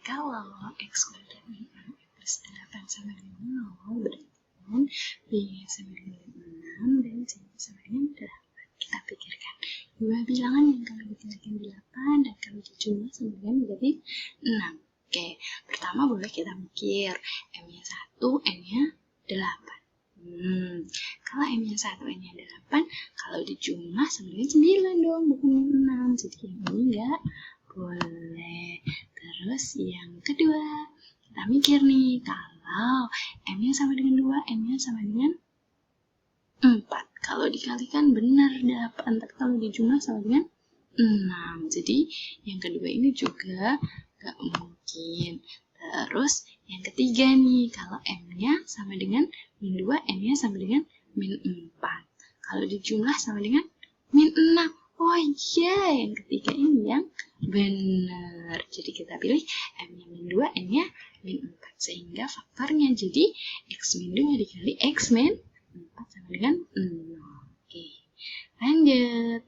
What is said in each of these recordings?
kalau X kuadrat min 6 plus 8 sama dengan 0, berarti kan B-nya sama dengan 6 dan C-nya sama dengan 8. Kita pikirkan dua bilangan yang kalau dikalikan 8 dan kalau dijumlah sama dengan negatif 6. Oke, pertama boleh kita mikir M-nya 1, N-nya 8. Kalau M-nya 1, N-nya 8, kalau dijumlah sama dengan 9 dong, bukan 6. Jadi yang ini enggak boleh. Terus yang kedua, kita mikir nih, kalau M-nya sama dengan 2, N-nya sama dengan 4. Kalau dikalikan benar 8, tapi kalau dijumlah sama dengan 6. Jadi yang kedua ini juga nggak mungkin. Terus yang ketiga nih, kalau M-nya sama dengan min 2, N-nya sama dengan min 4. Kalau dijumlah sama dengan min 6. Oh iya, yang ketiga ini yang benar. Jadi kita pilih M-nya min 2, N-nya min 4. Sehingga faktornya jadi X min 2 dikali X min 4 sama dengan 0. Oke, lanjut.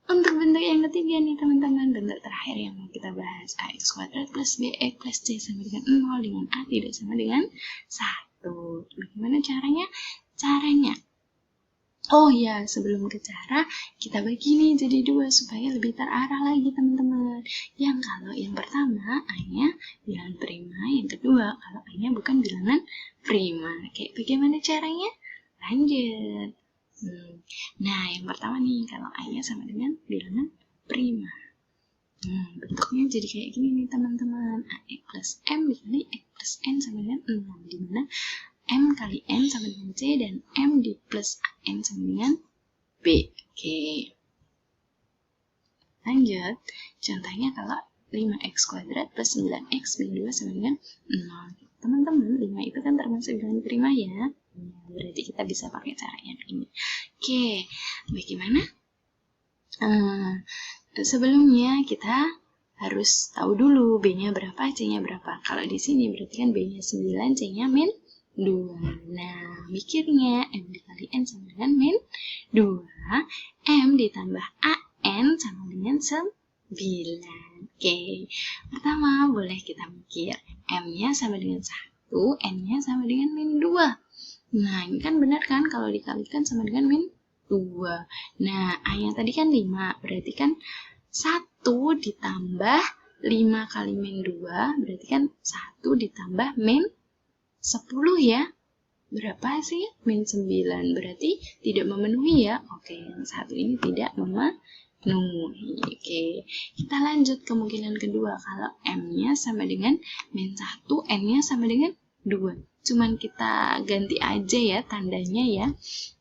Untuk bentuk yang ketiga nih teman-teman, bentuk terakhir yang mau kita bahas, AX kuadrat plus BX plus C sama dengan 0 dengan A tidak sama dengan 1. Bagaimana caranya? Oh ya, sebelum ke cara, kita bagi nih jadi 2 supaya lebih terarah lagi teman-teman. Yang kalau yang pertama, A-nya bilangan prima, yang kedua, kalau A-nya bukan bilangan prima. Kayak bagaimana caranya? Lanjut. Nah, yang pertama nih, kalau A-nya sama dengan bilangan prima. Bentuknya jadi kayak gini nih teman-teman. AX plus M dikali X plus N sama dengan 6. Dimana M kali N sama dengan C dan M di plus N sama dengan B. Oke. Lanjut. Contohnya kalau 5X kuadrat plus 9X min 2 sama dengan 0. Teman-teman, 5 itu kan termasuk bilangan prima ya. Berarti kita bisa pakai cara yang ini. Oke, bagaimana? Sebelumnya kita harus tahu dulu B-nya berapa, C-nya berapa. Kalau di sini berarti kan B-nya 9, C-nya min 2. Nah, mikirnya M dikali N sama dengan min 2. M ditambah AN sama dengan 9. Oke, pertama boleh kita mikir M-nya sama dengan 1, N-nya sama dengan min 2. Nah, ini kan benar kan kalau dikalikan sama dengan min 2. Nah, A-nya tadi kan 5, berarti kan 1 ditambah 5 kali min 2, berarti kan 1 ditambah min 10 ya. Berapa sih? Min 9, berarti tidak memenuhi ya. Oke, yang satu ini tidak memenuhi. Oke, kita lanjut kemungkinan kedua. Kalau M-nya sama dengan min 1, N-nya sama dengan 2. Cuman kita ganti aja ya tandanya ya.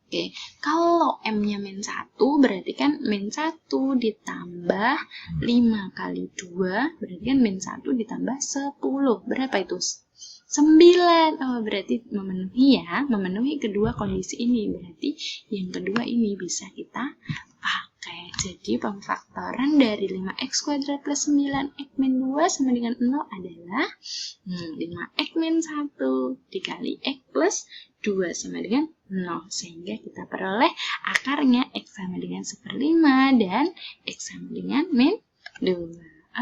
Oke, kalau M-nya min 1 berarti kan min 1 ditambah 5 kali 2 berarti kan min 1 ditambah 10. Berapa itu? 9. Oh, berarti memenuhi ya. Memenuhi kedua kondisi ini. Berarti yang kedua ini bisa kita pakai. Jadi pemfaktoran dari 5x kuadrat plus 9x min 2 sama dengan 0 adalah 5x min 1 dikali x plus 2 sama dengan 0. Sehingga kita peroleh akarnya x sama dengan 1/5 dan x sama dengan min 2.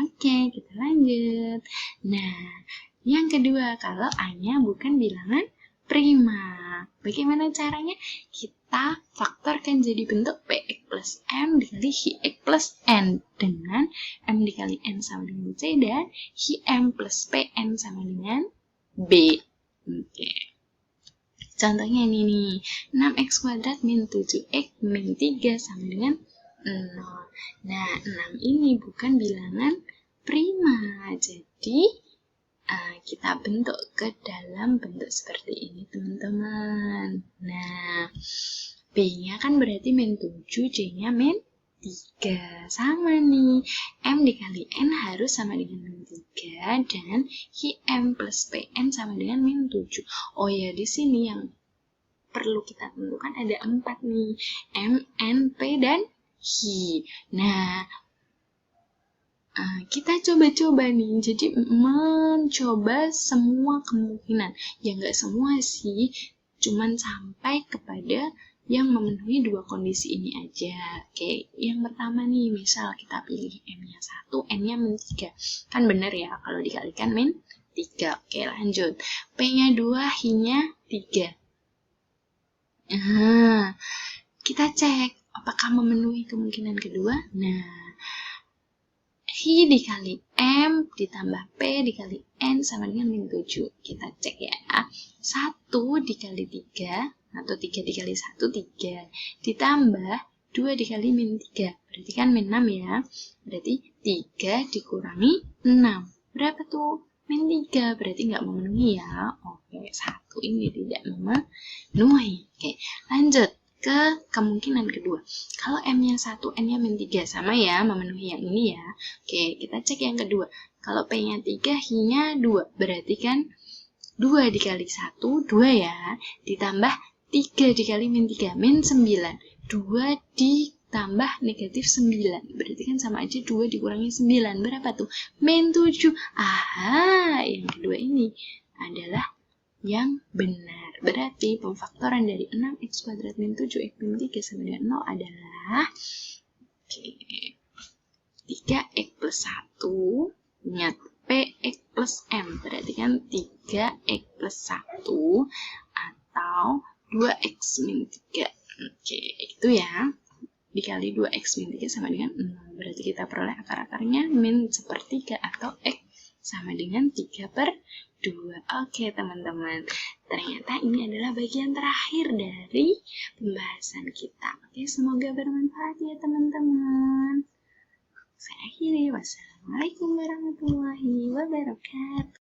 Oke, kita lanjut. Nah, yang kedua, kalau A-nya bukan bilangan prima. Bagaimana caranya? Kita faktorkan jadi bentuk Px plus M dikali Hx plus N. Dengan M dikali N sama dengan C dan Hm plus Pn sama dengan B. Oke. Contohnya ini nih. 6x kuadrat min 7x min 3 sama dengan 0. Nah, 6 ini bukan bilangan prima. Jadi, kita bentuk ke dalam bentuk seperti ini teman-teman. Nah, B-nya kan berarti min 7, C-nya min 3. Sama nih, M dikali N harus sama dengan min 3 dan Hm plus Pn sama dengan min 7. Oh ya, di sini yang perlu kita tentukan ada 4 nih, M, N, P, dan Hi. Nah, kita coba-coba nih, jadi mencoba semua kemungkinan. Ya nggak semua sih, cuman sampai kepada yang memenuhi dua kondisi ini aja. Oke, yang pertama nih, misal kita pilih M-nya 1, N-nya min 3. Kan bener ya, kalau dikalikan min 3. Oke, lanjut. P-nya 2, Hi-nya 3. Nah, kita cek apakah memenuhi kemungkinan kedua. Nah, Hi dikali M ditambah P dikali N sama dengan min 7. Kita cek ya. 1 dikali 3 atau 3 dikali 1, 3. Ditambah 2 dikali min 3. Berarti kan min 6 ya. Berarti 3 dikurangi 6. Berapa tuh? Min 3. Berarti nggak memenuhi ya. Oke, 1 ini tidak memenuhi. Oke, lanjut ke kemungkinan kedua. Kalau M-nya 1, N-nya min 3, sama ya, memenuhi yang ini ya. Oke, kita cek yang kedua. Kalau P-nya 3, Hi-nya 2. Berarti kan 2 dikali 1, 2 ya. Ditambah 3 dikali min 3, min 9. 2 ditambah negatif 9. Berarti kan sama aja 2 dikurangi 9. Berapa tuh? Min 7. Aha, yang kedua ini adalah yang benar. Berarti pemfaktoran dari 6x kuadrat min 7x min 3 sama dengan 0 adalah 3x plus 1. Ingat, px plus m. Berarti kan 3x plus 1 atau 2x min 3. Oke, itu ya. Dikali 2x min 3 sama dengan 0. Berarti kita peroleh akar-akarnya min sepertiga atau x sama dengan 3/2. Oke teman-teman, ternyata ini adalah bagian terakhir dari pembahasan kita. Oke, semoga bermanfaat ya teman-teman. Saya akhiri, wassalamualaikum warahmatullahi wabarakatuh.